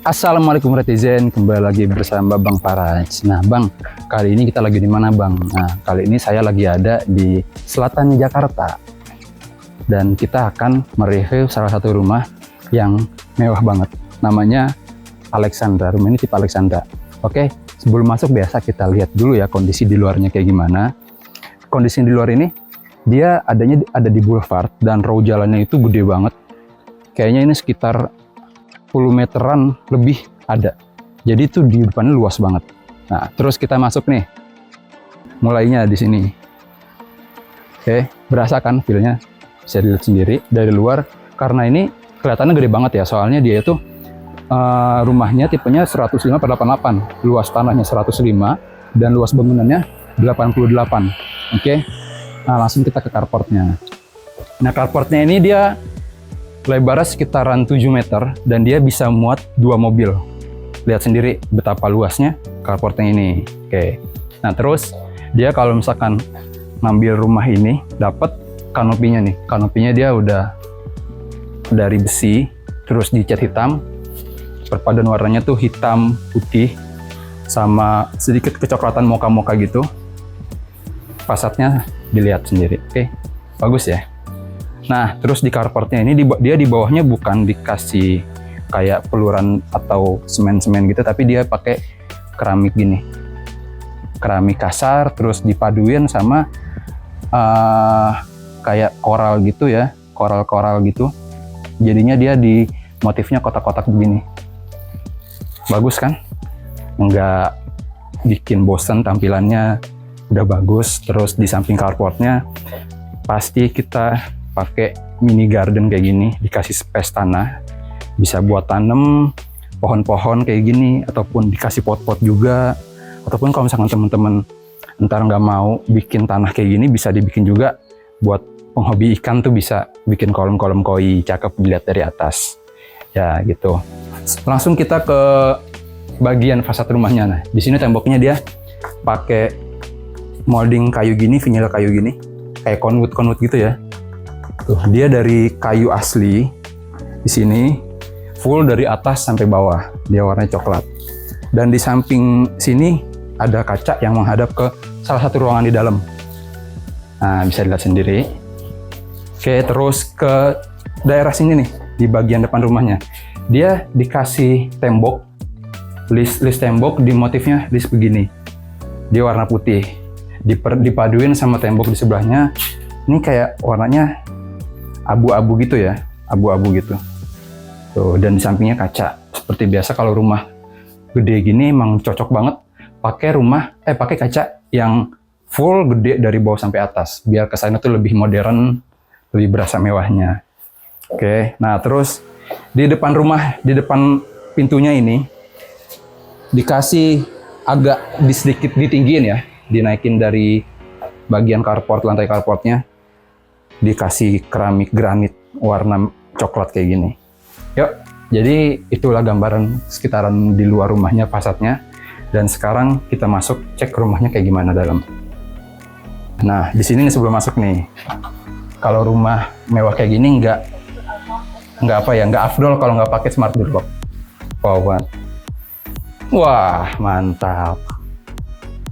Assalamualaikum netizen, kembali lagi bersama Bang Faraj. Nah Bang, kali ini kita lagi di mana Bang? Nah kali ini saya lagi ada di selatan Jakarta. Dan kita akan mereview salah satu rumah yang mewah banget. Namanya Alexandra, rumah ini tipe Alexandra. Oke, sebelum masuk biasa kita lihat dulu ya kondisi di luarnya kayak gimana. Kondisi di luar ini, dia ada di boulevard dan row jalannya itu gede banget. Kayaknya ini sekitar 10 meteran lebih ada. Jadi itu di depannya luas banget. Nah, terus kita masuk nih. Mulainya di sini. Oke, berasa kan feel-nya? Bisa dilihat sendiri dari luar. Karena ini kelihatannya gede banget ya. Soalnya dia itu rumahnya tipenya 105/88. Luas tanahnya 105 dan luas bangunannya 88. Oke. Nah, langsung kita ke carportnya. Nah, carportnya ini dia lebarnya sekitaran 7 meter dan dia bisa muat 2 mobil. Lihat sendiri betapa luasnya carportnya ini. Oke. Nah, terus dia kalau misalkan ngambil rumah ini dapat kanopinya nih. Kanopinya dia udah dari besi terus dicat hitam. Perpaduan warnanya tuh hitam, putih sama sedikit kecoklatan moka-moka gitu. Fasadnya dilihat sendiri. Oke. Bagus ya. Nah, terus di carportnya ini dia di bawahnya bukan dikasih kayak peluran atau semen-semen gitu, tapi dia pakai keramik gini. Keramik kasar, terus dipaduin sama kayak koral gitu ya, koral-koral gitu. Jadinya dia di motifnya kotak-kotak begini. Bagus kan? Nggak bikin bosen tampilannya, udah bagus. Terus di samping carportnya pasti kita pakai mini garden kayak gini, dikasih space tanah, bisa buat tanam pohon-pohon kayak gini, ataupun dikasih pot-pot juga, ataupun kalau misalkan teman-teman ntar nggak mau bikin tanah kayak gini, bisa dibikin juga buat penghobi ikan tuh, bisa bikin kolam-kolam koi, cakep dilihat dari atas, ya gitu. Langsung kita ke bagian fasad rumahnya. Nah, di sini temboknya dia pakai molding kayu gini, vinyl kayu gini, kayak konwood gitu ya. Tuh, dia dari kayu asli. Di sini full dari atas sampai bawah. Dia warnanya coklat. Dan di samping sini ada kaca yang menghadap ke salah satu ruangan di dalam. Nah, bisa dilihat sendiri. Oke, terus ke daerah sini nih, di bagian depan rumahnya. Dia dikasih tembok, list tembok di motifnya list begini. Dia warna putih. Dipaduin sama tembok di sebelahnya. Ini kayak warnanya abu-abu gitu ya, abu-abu gitu. Tuh, dan di sampingnya kaca. Seperti biasa kalau rumah gede gini emang cocok banget pakai kaca yang full gede dari bawah sampai atas, biar kesannya tuh lebih modern, lebih berasa mewahnya. Oke, nah terus di depan rumah, di depan pintunya ini dikasih agak sedikit ditinggiin ya, dinaikin dari bagian carport, lantai carportnya. Dikasih keramik granit warna coklat kayak gini. Yuk, jadi itulah gambaran sekitaran di luar rumahnya, fasadnya. Dan sekarang kita masuk cek rumahnya kayak gimana dalam. Nah, di sini nih sebelum masuk nih, kalau rumah mewah kayak gini nggak afdol kalau nggak pakai smart door lock. Wow, wah mantap.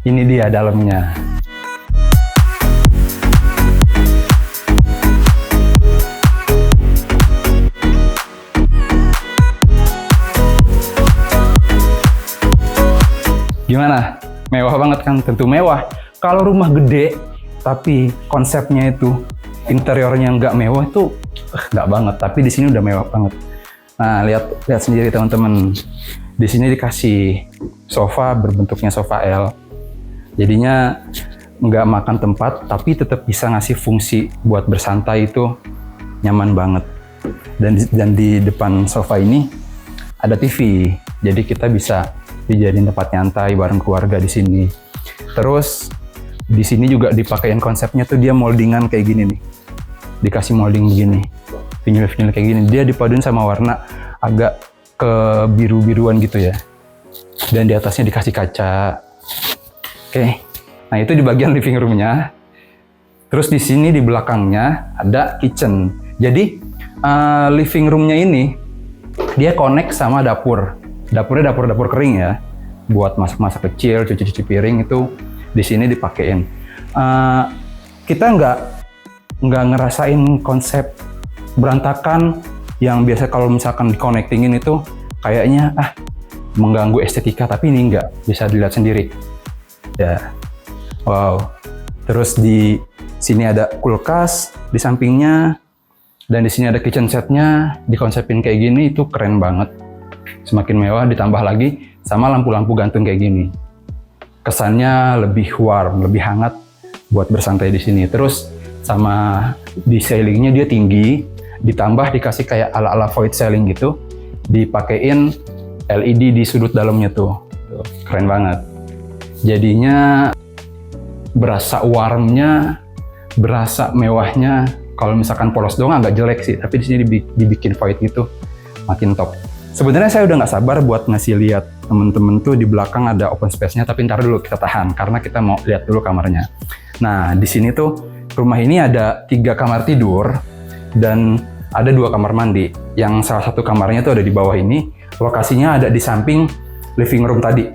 Ini dia dalamnya. Gimana? Mewah banget kan? Tentu mewah. Kalau rumah gede, tapi konsepnya itu interiornya nggak mewah itu nggak banget. Tapi di sini udah mewah banget. Nah, lihat sendiri teman-teman. Di sini dikasih sofa berbentuknya sofa L. Jadinya nggak makan tempat, tapi tetap bisa ngasih fungsi buat bersantai, itu nyaman banget. Dan di depan sofa ini ada TV. Jadi kita bisa dijadiin tempat nyantai bareng keluarga di sini. Terus di sini juga dipakein konsepnya tuh dia moldingan kayak gini nih. Dikasih molding begini. Vinyl kayak gini. Dia dipaduin sama warna agak ke biru-biruan gitu ya. Dan di atasnya dikasih kaca. Oke. Nah, itu di bagian living room-nya. Terus di sini di belakangnya ada kitchen. Jadi living room-nya ini dia connect sama dapur. Dapurnya dapur kering ya, buat masak-masak kecil, cuci-cuci piring itu di sini dipakein. Kita nggak ngerasain konsep berantakan yang biasa kalau misalkan di-connectingin itu kayaknya mengganggu estetika, tapi ini nggak, bisa dilihat sendiri. Ya, wow. Terus di sini ada kulkas di sampingnya, dan di sini ada kitchen setnya, dikonsepin kayak gini itu keren banget. Semakin mewah, ditambah lagi sama lampu-lampu gantung kayak gini. Kesannya lebih warm, lebih hangat buat bersantai di sini. Terus sama di ceilingnya dia tinggi, ditambah dikasih kayak ala-ala void ceiling gitu, dipakein LED di sudut dalamnya tuh. Keren banget. Jadinya berasa warmnya, berasa mewahnya. Kalau misalkan polos doang agak jelek sih, tapi di sini dibikin void gitu, makin top. Sebenarnya saya udah nggak sabar buat ngasih lihat temen-temen tuh di belakang ada open space-nya, tapi ntar dulu kita tahan karena kita mau lihat dulu kamarnya. Nah, di sini tuh rumah ini ada 3 kamar tidur dan ada 2 kamar mandi. Yang salah satu kamarnya tuh ada di bawah ini, lokasinya ada di samping living room tadi.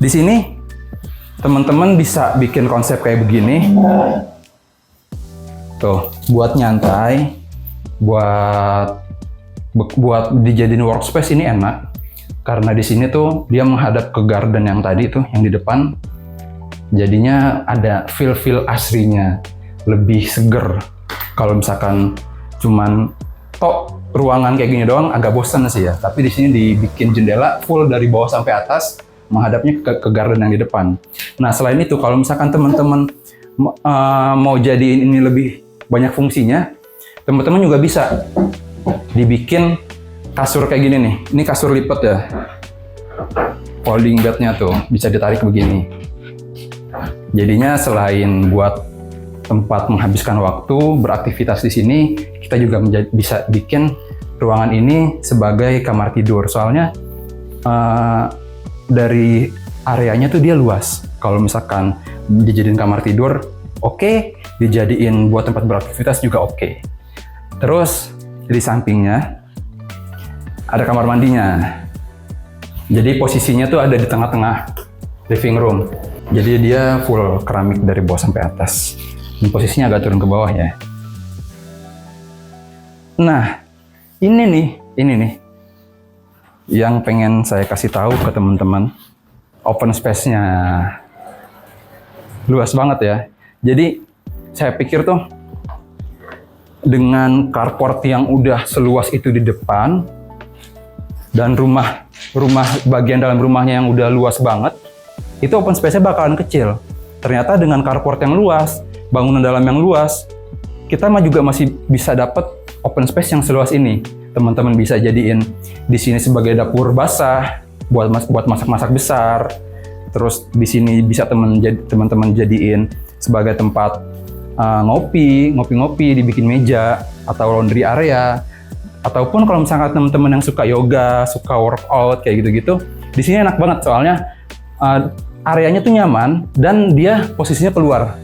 Di sini teman-teman bisa bikin konsep kayak begini. Tuh, buat nyantai, buat dijadiin workspace ini enak. Karena di sini tuh dia menghadap ke garden yang tadi tuh, yang di depan. Jadinya ada feel asrinya, lebih seger. Kalau misalkan cuman ruangan kayak gini doang agak bosan sih ya. Tapi di sini dibikin jendela full dari bawah sampai atas, menghadapnya ke garden yang di depan. Nah, selain itu kalau misalkan teman-teman mau jadiin ini lebih banyak fungsinya, teman-teman juga bisa dibikin kasur kayak gini nih. Ini kasur lipat ya. Folding bednya tuh bisa ditarik begini. Jadinya selain buat tempat menghabiskan waktu, beraktivitas di sini, kita juga bisa bikin ruangan ini sebagai kamar tidur. Soalnya dari areanya tuh dia luas. Kalau misalkan dijadiin kamar tidur, oke. Dijadiin buat tempat beraktivitas juga oke. Terus di sampingnya ada kamar mandinya. Jadi posisinya tuh ada di tengah-tengah living room. Jadi dia full keramik dari bawah sampai atas. Dan posisinya agak turun ke bawah ya. Nah, ini nih yang pengen saya kasih tahu ke teman-teman. Open space-nya luas banget ya. Jadi saya pikir tuh dengan carport yang udah seluas itu di depan dan rumah bagian dalam rumahnya yang udah luas banget, itu open space-nya bakalan kecil. Ternyata dengan carport yang luas, bangunan dalam yang luas, kita juga masih bisa dapat open space yang seluas ini. Teman-teman bisa jadiin di sini sebagai dapur basah buat masak-masak besar. Terus di sini bisa teman-teman jadiin sebagai tempat ngopi, dibikin meja atau laundry area. Ataupun kalau misalkan teman-teman yang suka yoga, suka workout kayak gitu-gitu, di sini enak banget soalnya areanya tuh nyaman dan dia posisinya keluar.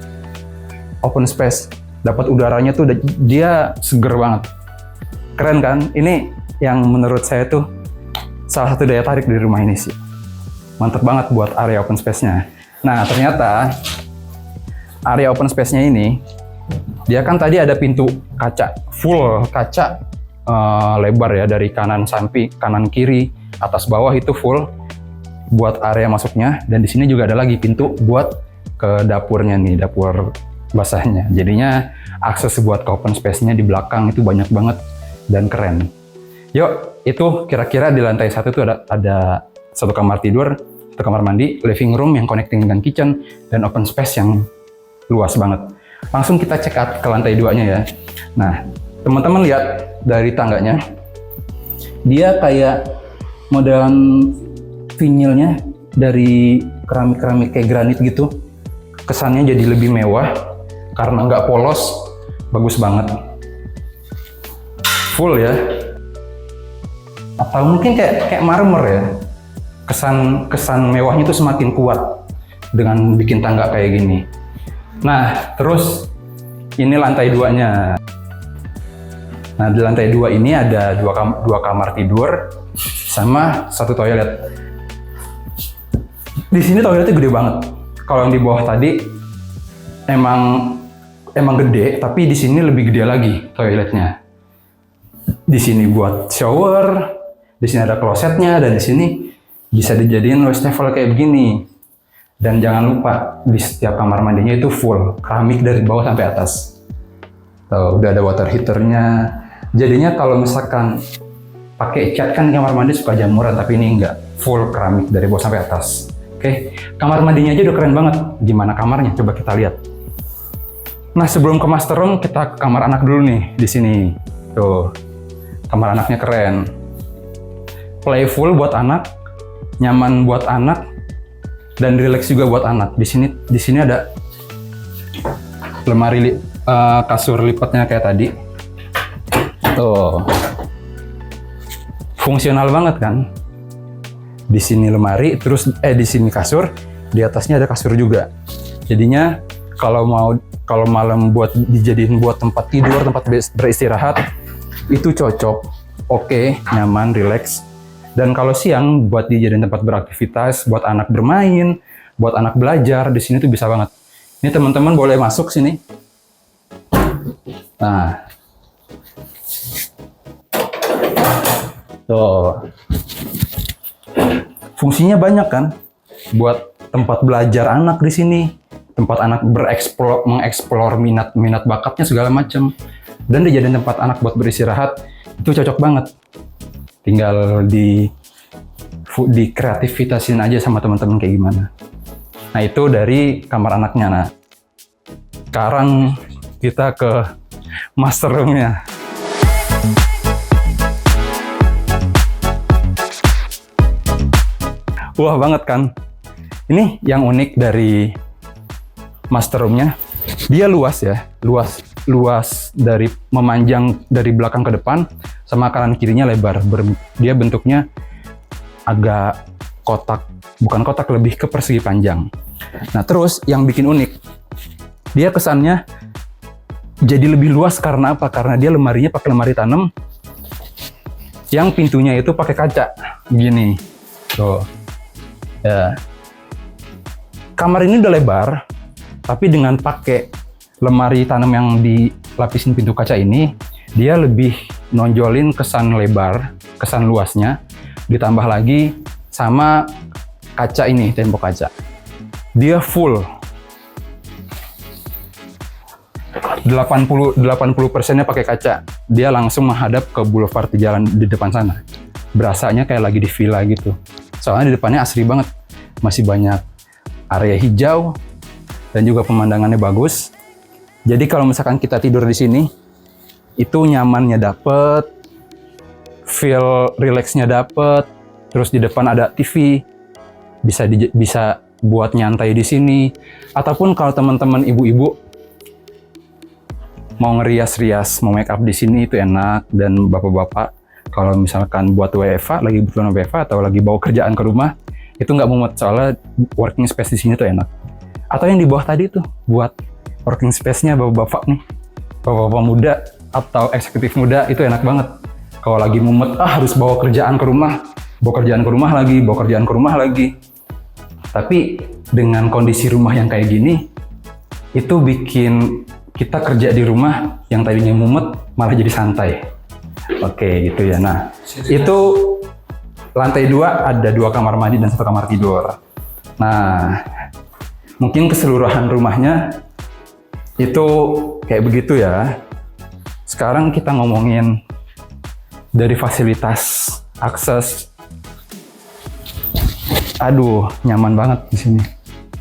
Open space, dapat udaranya tuh dia seger banget. Keren kan? Ini yang menurut saya tuh salah satu daya tarik dari rumah ini sih. Mantap banget buat area open space-nya. Nah, ternyata area open space-nya ini, dia kan tadi ada pintu kaca, full kaca lebar ya, dari kanan kiri, atas bawah itu full buat area masuknya. Dan di sini juga ada lagi pintu buat ke dapurnya nih, dapur basahnya. Jadinya akses buat ke open space-nya di belakang itu banyak banget dan keren. Yuk, itu kira-kira di lantai 1 tuh ada 1 kamar tidur, 1 kamar mandi, living room yang connecting dengan kitchen, dan open space yang luas banget. Langsung kita check out ke lantai 2-nya ya. Nah, teman-teman lihat dari tangganya, dia kayak modelan vinilnya dari keramik-keramik kayak granit gitu. Kesannya jadi lebih mewah karena nggak polos, bagus banget. Full ya. Atau mungkin kayak marmer ya. Kesan mewahnya itu semakin kuat dengan bikin tangga kayak gini. Nah, terus ini lantai 2-nya. Nah, di lantai 2 ini ada dua kamar tidur sama satu toilet. Di sini toiletnya gede banget. Kalau yang di bawah tadi emang gede, tapi di sini lebih gede lagi toiletnya. Di sini buat shower, di sini ada klosetnya, dan di sini bisa dijadiin wastafel kayak begini. Dan jangan lupa di setiap kamar mandinya itu full keramik dari bawah sampai atas. Tuh, udah ada water heaternya. Jadinya kalau misalkan pakai cat kan kamar mandi suka jamuran, tapi ini enggak, full keramik dari bawah sampai atas. Oke, kamar mandinya aja udah keren banget. Gimana kamarnya? Coba kita lihat. Nah, sebelum ke master room, kita ke kamar anak dulu nih di sini. Tuh, kamar anaknya keren. Playful buat anak, nyaman buat anak, dan relax juga buat anak. Di sini ada lemari kasur lipatnya kayak tadi. Tuh, fungsional banget kan? Di sini lemari, terus di sini kasur, di atasnya ada kasur juga. Jadinya kalau malam buat dijadiin buat tempat tidur, tempat beristirahat, itu cocok. Oke, nyaman, relax. Dan kalau siang buat dijadiin tempat beraktivitas, buat anak bermain, buat anak belajar, di sini tuh bisa banget. Ini teman-teman boleh masuk sini. Nah, tuh. Fungsinya banyak kan, buat tempat belajar anak di sini, tempat anak mengeksplor minat bakatnya segala macam, dan dijadiin tempat anak buat beristirahat, itu cocok banget. Tinggal di kreativitasin aja sama teman-teman kayak gimana. Nah, itu dari kamar anaknya. Nah, sekarang kita ke master room-nya. Wah banget kan? Ini yang unik dari master room-nya. Dia luas ya, luas dari memanjang dari belakang ke depan, sama kanan kirinya lebar. Dia bentuknya agak kotak, bukan kotak, lebih ke persegi panjang. Nah, terus yang bikin unik, dia kesannya jadi lebih luas karena apa? Karena dia lemarinya pakai lemari tanam, yang pintunya itu pakai kaca, gini. Tuh. Ya. Kamar ini udah lebar, tapi dengan pakai lemari tanam yang dilapisin pintu kaca ini, dia lebih nonjolin kesan lebar, kesan luasnya, ditambah lagi sama kaca ini, tembok kaca. Dia full 80%-nya pakai kaca. Dia langsung menghadap ke boulevard di jalan di depan sana. Berasanya kayak lagi di villa gitu. Soalnya di depannya asri banget. Masih banyak area hijau dan juga pemandangannya bagus. Jadi kalau misalkan kita tidur di sini, itu nyamannya dapet, feel relaxnya dapet. Terus di depan ada TV, bisa buat nyantai di sini. Ataupun kalau teman-teman ibu-ibu mau ngerias-rias, mau make up di sini itu enak. Dan bapak-bapak kalau misalkan buat WFA, lagi butuh WFA atau lagi bawa kerjaan ke rumah, itu nggak mumet, soalnya working space di sini tuh enak. Atau yang di bawah tadi tuh buat working space-nya bapak-bapak nih, bapak-bapak muda atau eksekutif muda, itu enak banget. Kalau lagi mumet, harus bawa kerjaan ke rumah, bawa kerjaan ke rumah lagi, bawa kerjaan ke rumah lagi. Tapi dengan kondisi rumah yang kayak gini, itu bikin kita kerja di rumah yang tadinya mumet malah jadi santai. Oke, gitu ya. Nah, itu lantai 2 ada 2 kamar mandi dan 1 kamar tidur. Nah, mungkin keseluruhan rumahnya itu kayak begitu ya. Sekarang kita ngomongin dari fasilitas, akses. Aduh, nyaman banget di sini.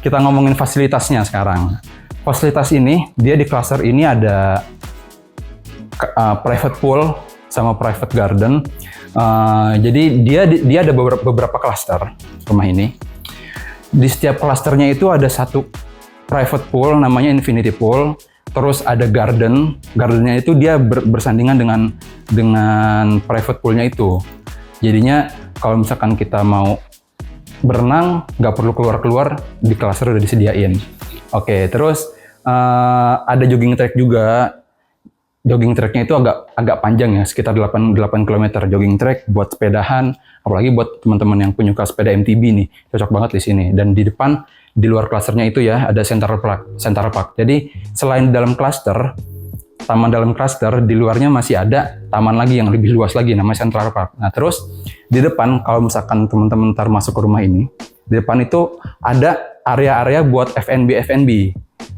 Kita ngomongin fasilitasnya sekarang. Fasilitas ini, dia di cluster ini ada private pool sama private garden. Jadi dia ada beberapa klaster rumah ini. Di setiap klasternya itu ada satu private pool namanya infinity pool. Terus ada garden. Gardennya itu dia bersandingan dengan private poolnya itu. Jadinya kalau misalkan kita mau berenang nggak perlu keluar-keluar, di klaster udah disediain. Oke, terus ada jogging track juga. jogging tracknya itu agak panjang ya, sekitar 8 km jogging track buat sepedahan, apalagi buat teman-teman yang penyuka sepeda MTB nih, cocok banget di sini. Dan di depan, di luar klasternya itu ya, ada Central Park. Jadi selain dalam klaster, taman dalam klaster, di luarnya masih ada taman lagi yang lebih luas lagi, namanya Central Park. Nah terus di depan, kalau misalkan teman-teman ntar masuk ke rumah ini, di depan itu ada area-area buat F&B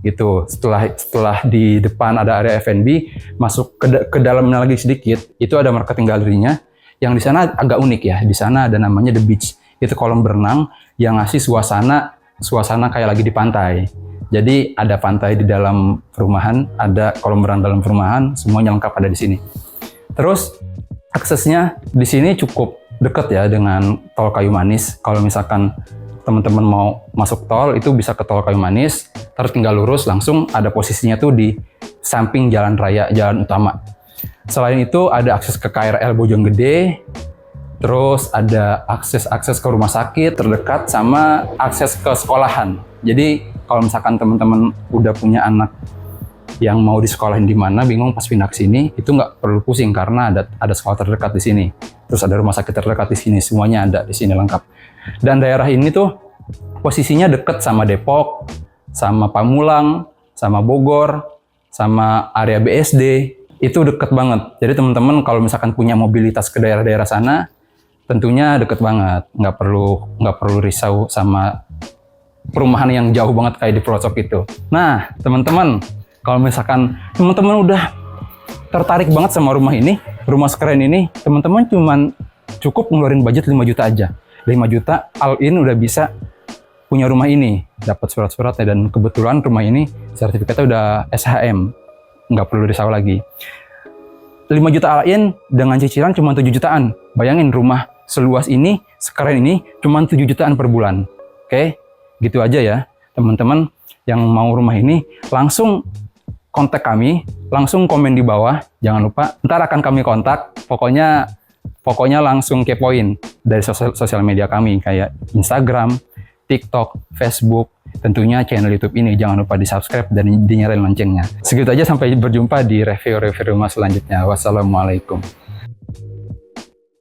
gitu. Setelah di depan ada area F&B, masuk ke dalamnya lagi sedikit, itu ada marketing galerinya yang di sana agak unik ya. Di sana ada namanya The Beach. Itu kolam berenang yang ngasih suasana kayak lagi di pantai. Jadi ada pantai di dalam perumahan, ada kolam berenang dalam perumahan, semuanya lengkap ada di sini. Terus aksesnya di sini cukup dekat ya dengan tol Kayu Manis. Kalau misalkan teman-teman mau masuk tol, itu bisa ke tol Kayu Manis, terus tinggal lurus langsung ada posisinya tuh di samping jalan raya, jalan utama. Selain itu ada akses ke KRL Bojonggede, terus ada akses ke rumah sakit terdekat sama akses ke sekolahan. Jadi kalau misalkan teman-teman udah punya anak yang mau disekolahin di mana, bingung pas pindah ke sini, itu nggak perlu pusing karena ada sekolah terdekat di sini. Terus ada rumah sakit terdekat di sini, semuanya ada di sini lengkap. Dan daerah ini tuh posisinya deket sama Depok, sama Pamulang, sama Bogor, sama area BSD, itu deket banget. Jadi teman-teman kalau misalkan punya mobilitas ke daerah-daerah sana, tentunya deket banget. Nggak perlu risau sama perumahan yang jauh banget kayak di pelosok itu. Nah, teman-teman, kalau misalkan teman-teman udah tertarik banget sama rumah ini, rumah sekeren ini, teman-teman cuman cukup ngeluarin budget 5 juta aja. 5 juta all in udah bisa punya rumah ini, dapat surat-suratnya, dan kebetulan rumah ini sertifikatnya udah SHM, nggak perlu risau lagi. 5 juta all in dengan cicilan cuma 7 jutaan. Bayangin rumah seluas ini, sekeren ini, cuma 7 jutaan per bulan. Oke, gitu aja ya teman-teman yang mau rumah ini, langsung kontak kami, langsung komen di bawah, jangan lupa, ntar akan kami kontak, pokoknya langsung kepoin dari sosial media kami kayak Instagram, TikTok, Facebook, tentunya channel YouTube ini jangan lupa di-subscribe dan dinyalain loncengnya. Segitu aja, sampai berjumpa di review rumah selanjutnya. Wassalamualaikum.